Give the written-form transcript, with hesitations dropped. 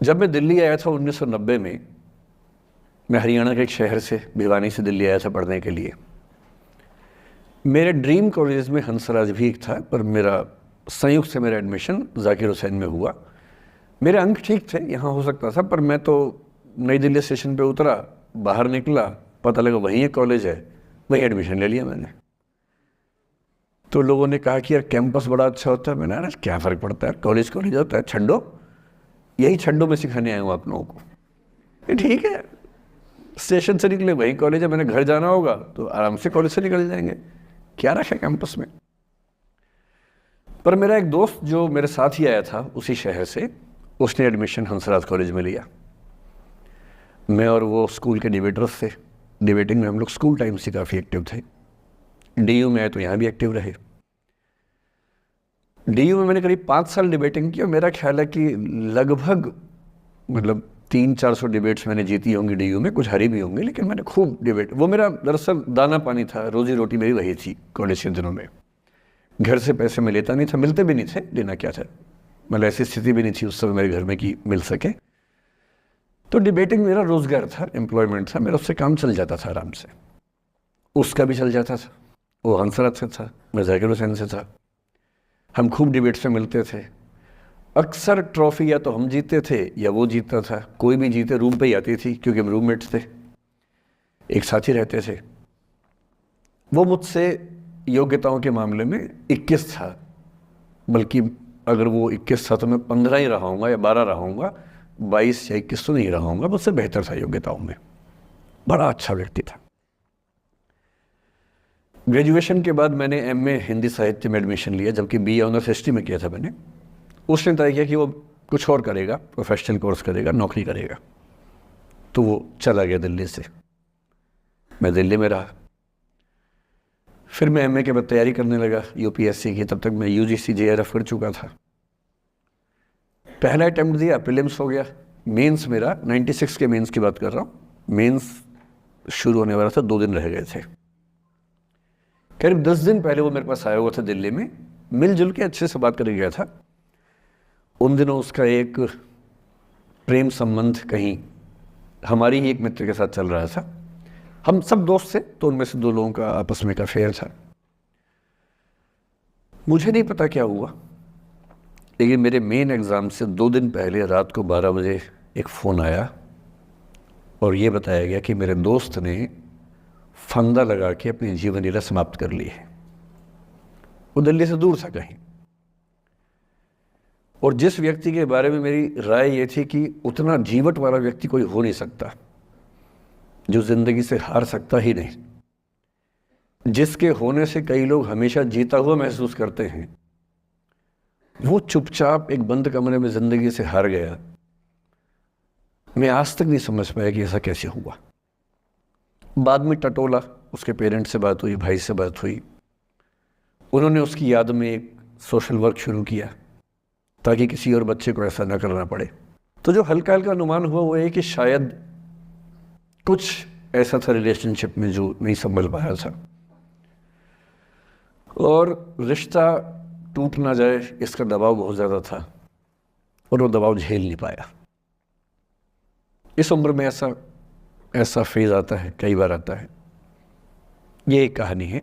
जब मैं दिल्ली आया था 1990 में, मैं हरियाणा के एक शहर से, भिवानी से दिल्ली आया था पढ़ने के लिए। मेरे ड्रीम कॉलेज में हंसराज भी एक था, पर मेरा संयुक्त से मेरा एडमिशन जाकिर हुसैन में हुआ। मेरे अंक ठीक थे, यहाँ हो सकता था, पर मैं तो नई दिल्ली स्टेशन पे उतरा, बाहर निकला, पता लगा वहीं एक कॉलेज है, वहीं एडमिशन ले लिया मैंने। तो लोगों ने कहा कि यार कैंपस बड़ा अच्छा होता है। मैंने, अरे क्या फ़र्क पड़ता है, कॉलेज कॉलेज होता है, छड्डो, यही छड्डो में सिखाने आया हूँ आप लोगों को। ये ठीक है, स्टेशन से निकले वहीं कॉलेज है, मैंने घर जाना होगा तो आराम से कॉलेज से निकल जाएंगे, क्या रखा है कैंपस में। पर मेरा एक दोस्त जो मेरे साथ ही आया था उसी शहर से, उसने एडमिशन हंसराज कॉलेज में लिया। मैं और वो स्कूल के डिबेटर्स थे, डिबेटिंग में हम लोग स्कूल टाइम से काफ़ी एक्टिव थे। डीयू में आए तो यहाँ भी एक्टिव रहे। डीयू में मैंने करीब 5 साल डिबेटिंग की और मेरा ख्याल है कि लगभग 300-400 डिबेट्स मैंने जीती होंगी डीयू में, कुछ हारी भी होंगी, लेकिन मैंने खूब डिबेट, वो मेरा दरअसल दाना पानी था, रोजी रोटी मेरी वही थी कॉलेज के दिनों में। घर से पैसे मैं लेता नहीं था, मिलते भी नहीं थे, लेना क्या था, मतलब ऐसी स्थिति भी नहीं थी उस समय मेरे घर में कि मिल सके। तो डिबेटिंग मेरा रोज़गार था, एम्प्लॉयमेंट था मेरा, उससे काम चल जाता था आराम से। उसका भी चल जाता था, वो हंसराज से था, मैं जाकिर हुसैन से था। हम खूब डिबेट्स में मिलते थे। अक्सर ट्रॉफी या तो हम जीते थे या वो जीतता था, कोई भी जीते रूम पे ही आती थी, क्योंकि हम रूममेट्स थे, एक साथ ही रहते थे। वो मुझसे योग्यताओं के मामले में 21 था, बल्कि अगर वो 21 था तो मैं 15 ही रहा हूँगा या 12 रहा हूँगा, 22 या 21 तो नहीं रहा हूँगा, मुझसे बेहतर था योग्यताओं में, बड़ा अच्छा व्यक्ति था। ग्रेजुएशन के बाद मैंने एमए हिंदी साहित्य में एडमिशन लिया, जबकि बीए ऑनर्स हिस्ट्री में किया था मैंने। उसने तय किया कि वो कुछ और करेगा, प्रोफेशनल कोर्स करेगा, नौकरी करेगा, तो वो चला गया दिल्ली से। मैं दिल्ली में रहा। फिर मैं एमए के बाद तैयारी करने लगा यूपीएससी की। तब तक मैं यूजीसी जेआरएफ कर चुका था। पहला अटैम्प्ट दिया, प्रीलिम्स हो गया। मेंस मेरा 96 के मेंस की बात कर रहा हूँ, मेंस शुरू होने वाला था, 2 दिन रह गए थे। करीब 10 दिन पहले वो मेरे पास आया हुआ था दिल्ली में, मिलजुल के अच्छे से बात करके गया था। उन दिनों उसका एक प्रेम संबंध कहीं हमारी ही एक मित्र के साथ चल रहा था। हम सब दोस्त थे, तो उनमें से 2 लोगों का आपस में एक अफेयर था। मुझे नहीं पता क्या हुआ, लेकिन मेरे मेन एग्ज़ाम से 2 दिन पहले रात को 12 बजे एक फ़ोन आया और ये बताया गया कि मेरे दोस्त ने फंदा लगा के अपनी जीवन लीला समाप्त कर ली है। वो दिल्ली से दूर था कहीं, और जिस व्यक्ति के बारे में मेरी राय ये थी कि उतना जीवट वाला व्यक्ति कोई हो नहीं सकता, जो ज़िंदगी से हार सकता ही नहीं, जिसके होने से कई लोग हमेशा जीता हुआ महसूस करते हैं, वो चुपचाप एक बंद कमरे में ज़िंदगी से हार गया। मैं आज तक नहीं समझ पाया कि ऐसा कैसे हुआ। बाद में टटोला, उसके पेरेंट्स से बात हुई, भाई से बात हुई, उन्होंने उसकी याद में एक सोशल वर्क शुरू किया ताकि किसी और बच्चे को ऐसा ना करना पड़े। तो जो हल्का हल्का अनुमान हुआ वो है कि शायद कुछ ऐसा था रिलेशनशिप में जो नहीं संभल पाया था, और रिश्ता टूट ना जाए इसका दबाव बहुत ज़्यादा था, और वो दबाव झेल नहीं पाया। इस उम्र में ऐसा फेज़ आता है, कई बार आता है। ये एक कहानी है।